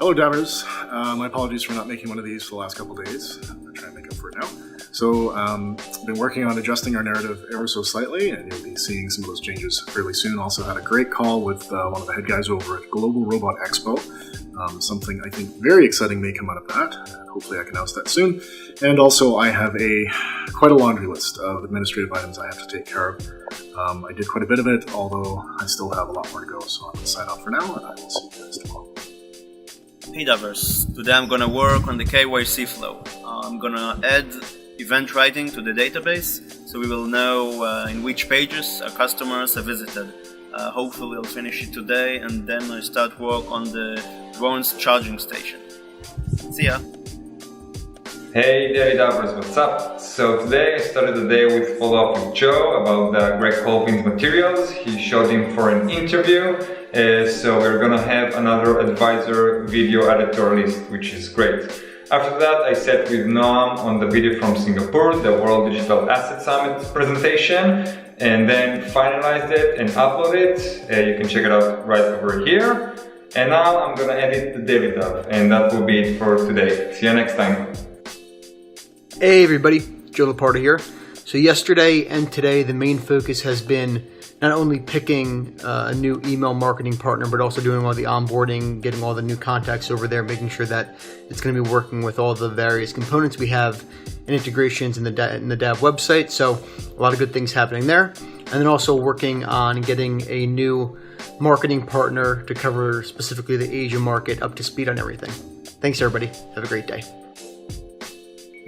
Hello, Davers. My apologies for not making one of these for the last couple of days. I'm going to try and make up for it now. So, I've been working on adjusting our narrative ever so slightly, and you'll be seeing some of those changes fairly soon. Also had a great call with one of the head guys over at Global Robot Expo. Something I think very exciting may come out of that. Hopefully I can announce that soon. And also I have quite a laundry list of administrative items I have to take care of. I did quite a bit of it, although I still have a lot more to go. So I'm going to sign off for now, and I will see you guys tomorrow. Hey Davers, today I'm gonna work on the KYC flow. I'm gonna add event writing to the database, so we will know in which pages our customers have visited. Hopefully I'll finish it today, and then I start work on the drone's charging station. See ya! Hey DailyDAVers, what's up? So today I started the day with follow-up with Joe about the Greg Colvin's materials. He showed him for an interview, so we're gonna have another advisor video added to our list, which is great. After that, I sat with Noam on the video from Singapore, the World Digital Asset Summit presentation, and then finalized it and uploaded it. You can check it out right over here. And now I'm gonna edit the DailyDAV, and that will be it for today. See you next time. Hey everybody, Joe Lopardo here. So yesterday and today the main focus has been not only picking a new email marketing partner, but also doing all the onboarding, getting all the new contacts over there, making sure that it's going to be working with all the various components we have and integrations in the DAV website. So a lot of good things happening there. And then also working on getting a new marketing partner to cover specifically the Asia market up to speed on everything. Thanks everybody. Have a great day.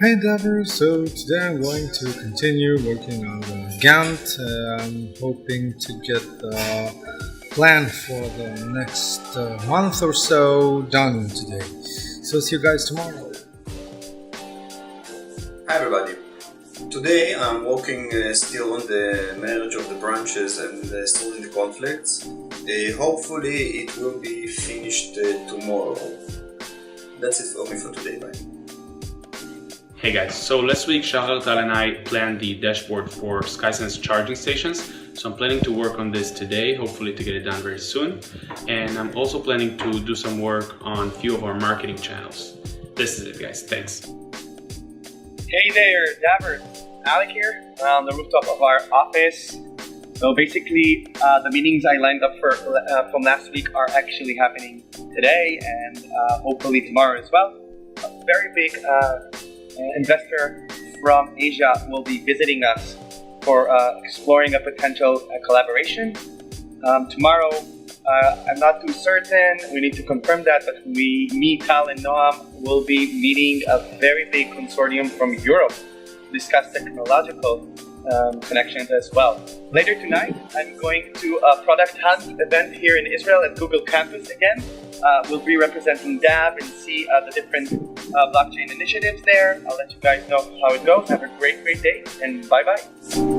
Hey Davers, so today I'm going to continue working on the Gantt. I'm hoping to get the plan for the next month or so done today. So see you guys tomorrow. Hi everybody. Today I'm working still on the merge of the branches and still in the conflicts. Hopefully it will be finished tomorrow. That's it for me for today. Bye. Hey guys, so last week Shahal and I planned the dashboard for SkySense charging stations. So I'm planning to work on this today, hopefully to get it done very soon. And I'm also planning to do some work on a few of our marketing channels. This is it guys, thanks. Hey there, Davers. Alick here on the rooftop of our office. So basically, the meetings I lined up for from last week are actually happening today and hopefully tomorrow as well. A very big investor from Asia will be visiting us for exploring a potential collaboration. Tomorrow, I'm not too certain, we need to confirm that, but me, Tal and Noam will be meeting a very big consortium from Europe to discuss technological connections as well. Later tonight, I'm going to a product hunt event here in Israel at Google Campus again. We'll be representing DAV and see the different blockchain initiatives there. I'll let you guys know how it goes. Have a great day and bye-bye.